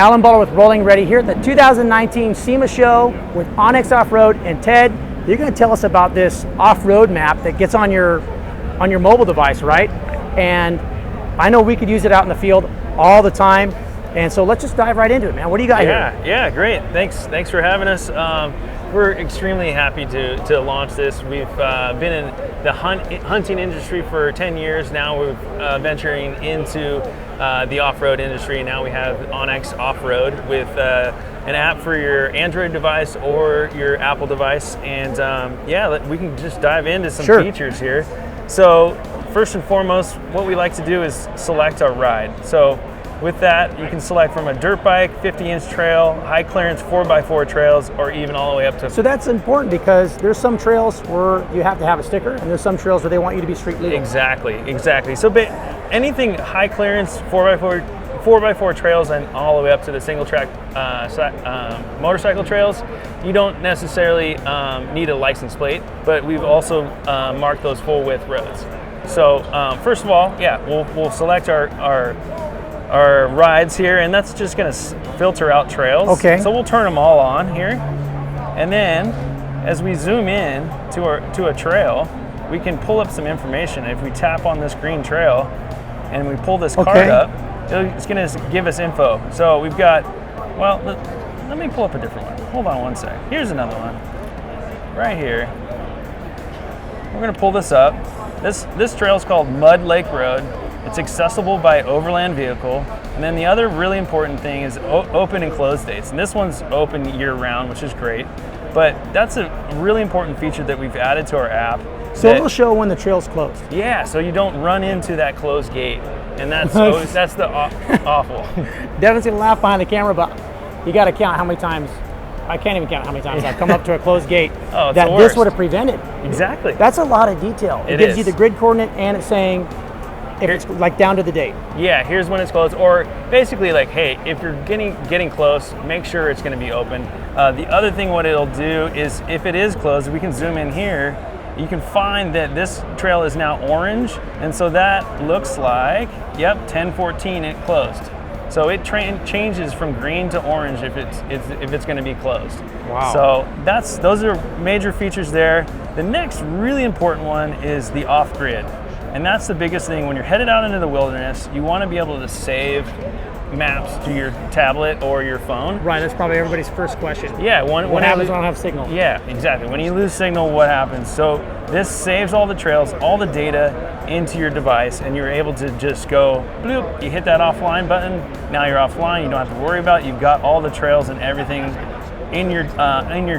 Alan Butler with Rolling Ready here at the 2019 SEMA show with ON-X Off-Road. And Ted, you're going to tell us about this off-road map that gets on your mobile device, right? And I know we could use it out in the field all the time. And so let's just dive right into it, man. What do you got here? Yeah, great. Thanks for having us. We're extremely happy to launch this. We've been in the hunting industry for 10 years now. We're venturing into the off-road industry. Now we have ON-X Off-Road with an app for your Android device or your Apple device. And yeah, we can just dive into some features here. So first and foremost, what we like to do is select our ride. So with that, you can select from a dirt bike, 50-inch trail, high clearance 4x4 trails, or even all the way up to... So that's important because there's some trails where you have to have a sticker, and there's some trails where they want you to be street legal. Exactly. So anything high clearance 4x4 trails and all the way up to the single track motorcycle trails, you don't necessarily need a license plate, but we've also marked those full width roads. So first of all, yeah, we'll select our rides here, and that's just going to filter out trails. Okay. So we'll turn them all on here, and then as we zoom in to a trail, we can pull up some information. If we tap on this green trail and we pull this card up, it's going to give us info. So we've got, well, let me pull up a different one. Hold on one sec. Here's another one right here. We're going to pull this up. This trail is called Mud Lake Road. It's accessible by overland vehicle. And then the other really important thing is open and close dates. And this one's open year round, which is great. But that's a really important feature that we've added to our app. So it'll show when the trail's closed. Yeah, so you don't run into that closed gate. And that's the awful. Devin's gonna laugh behind the camera, but you gotta count how many times, I can't even count how many times I've come up to a closed gate that this would have prevented. Exactly. That's a lot of detail. It gives you the grid coordinate, and it's saying, if it's like down to the date. Yeah, here's when it's closed, or basically like, hey, if you're getting close, make sure it's going to be open. The other thing what it'll do is if it is closed, we can zoom in here. You can find that this trail is now orange, and so that looks like, yep, 10:14 it closed. So it changes from green to orange if it's going to be closed. Wow. So those are major features there. The next really important one is the off-grid. And that's the biggest thing. When you're headed out into the wilderness, you want to be able to save maps to your tablet or your phone. Right, that's probably everybody's first question. Yeah. What happens when I don't have signal? Yeah, exactly. When you lose signal, what happens? So this saves all the trails, all the data into your device, and you're able to just go, bloop, you hit that offline button, now you're offline, you don't have to worry about it. You've got all the trails and everything in your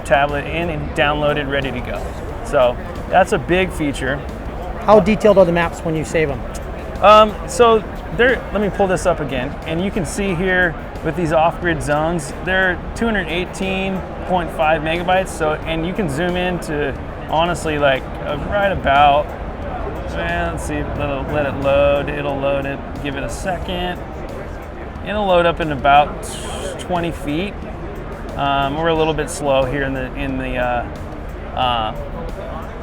tablet and downloaded, ready to go. So that's a big feature. How detailed are the maps when you save them? So let me pull this up again, and you can see here with these off-grid zones, they're 218.5 megabytes. So, and you can zoom in to honestly like right about, let's see, let it load. It'll load it. Give it a second. It'll load up in about 20 feet. We're a little bit slow here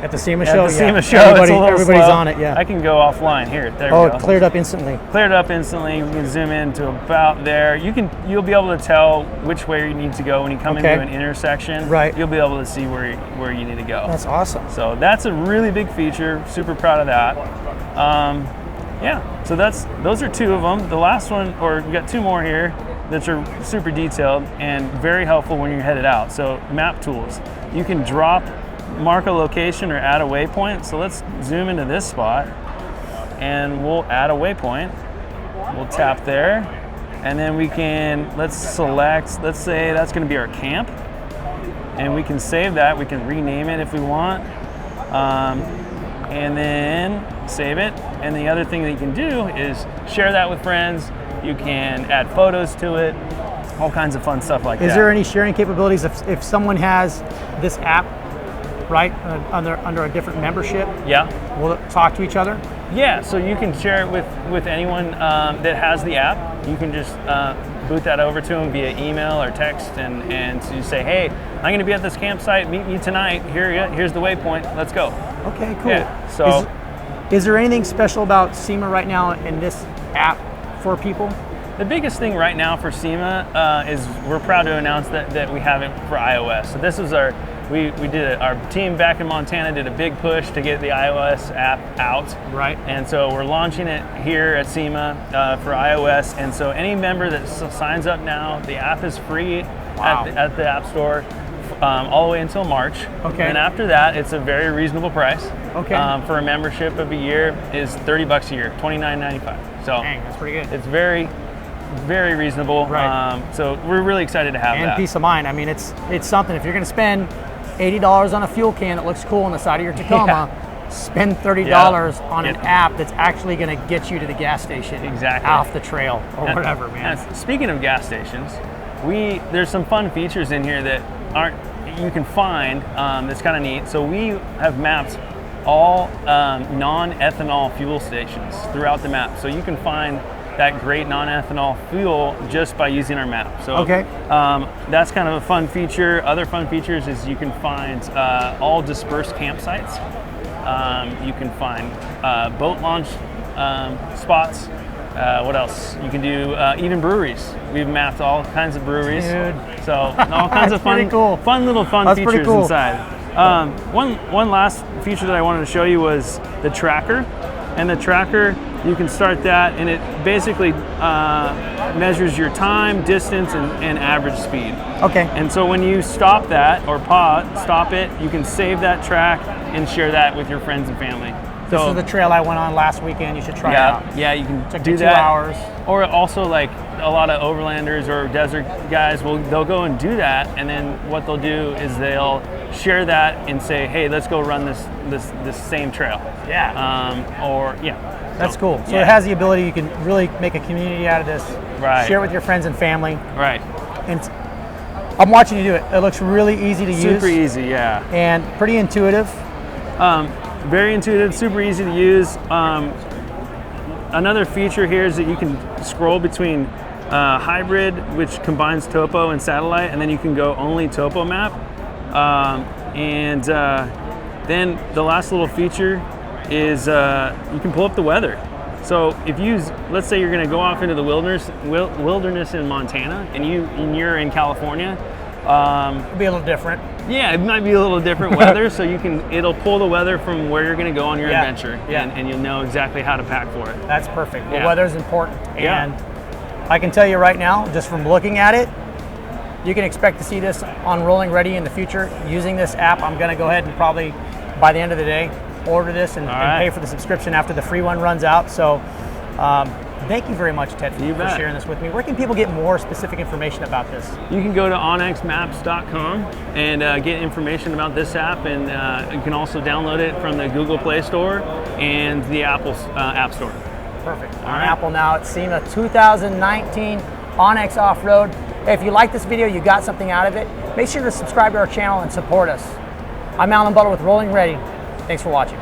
at the SEMA show? At the SEMA show, everybody's slow. on it, yeah. I can go offline here. There we go. It cleared up instantly. Cleared up instantly. We can zoom in to about there. You'll be able to tell which way you need to go when you come into an intersection. Right. You'll be able to see where you need to go. That's awesome. So that's a really big feature. Super proud of that. Yeah. So those are two of them. The last one, or we got two more here that are super detailed and very helpful when you're headed out. So map tools. You can mark a location or add a waypoint. So let's zoom into this spot and we'll add a waypoint. We'll tap there, and then let's select, let's say that's going to be our camp, and we can save that. We can rename it if we want, and then save it. And the other thing that you can do is share that with friends. You can add photos to it, all kinds of fun stuff like that. Is there any sharing capabilities if someone has this app, right, under a different membership? Yeah. Will it talk to each other? Yeah, so you can share it with anyone that has the app. You can just boot that over to them via email or text, and to say, hey, I'm going to be at this campsite, meet me tonight, here's the waypoint, let's go. Okay, cool. Yeah, so is there anything special about SEMA right now in this app for people? The biggest thing right now for SEMA is we're proud to announce that we have it for iOS. So this is our our team back in Montana did a big push to get the iOS app out. Right. And so we're launching it here at SEMA for iOS. And so any member that signs up now, the app is free at the App Store all the way until March. Okay. And after that, it's a very reasonable price. Okay. For a membership of a year is $30 a year, $29.95. So dang, that's pretty good. it's very reasonable. Right. So we're really excited to have and that. peace of mind. I mean, it's something. If you're going to spend $80 on a fuel can that looks cool on the side of your Tacoma, spend $30 on an app that's actually going to get you to the gas station, off the trail or whatever, man. And speaking of gas stations, there's some fun features in here that you can find that's kind of neat. So we have mapped all non-ethanol fuel stations throughout the map, so you can find that great non-ethanol fuel just by using our map. So that's kind of a fun feature. Other fun features is you can find all dispersed campsites. You can find boat launch spots. What else? You can do even breweries. We've mapped all kinds of breweries. Dude. So all kinds of fun, cool. fun little features inside. One last feature that I wanted to show you was the tracker. And the tracker, you can start that, and it basically measures your time, distance, and average speed. Okay. And so when you stop that or stop it, you can save that track and share that with your friends and family. This is the trail I went on last weekend. You should try it out. Yeah, you can Took do me 2 that. hours. Or also, like a lot of overlanders or desert guys they'll go and do that, and then what they'll do is they'll share that and say, hey, let's go run this same trail. That's cool. So it has the ability, you can really make a community out of this. Right. Share it with your friends and family. Right. And I'm watching you do it. It looks really easy to use. Super easy, yeah. And pretty intuitive. Very intuitive, super easy to use. Another feature here is that you can scroll between hybrid, which combines topo and satellite, and then you can go only topo map. Then the last little feature is you can pull up the weather. So if let's say you're going to go off into the wilderness in Montana, and you're in California. It'll be a little different. Yeah, it might be a little different weather, so it'll pull the weather from where you're going to go on your adventure, and you'll know exactly how to pack for it. That's perfect. The weather's important, and Yeah. I can tell you right now, just from looking at it, you can expect to see this on Rolling Ready in the future. Using this app, I'm going to go ahead and probably, by the end of the day, order this and pay for the subscription after the free one runs out. So thank you very much, Ted, for sharing this with me. Where can people get more specific information about this? You can go to onxmaps.com and get information about this app, and you can also download it from the Google Play Store and the Apple App Store. Perfect. On Apple now at SEMA 2019 ON-X Off-Road. Hey, if you like this video, you got something out of it, make sure to subscribe to our channel and support us. I'm Alan Butler with Rolling Ready. Thanks for watching.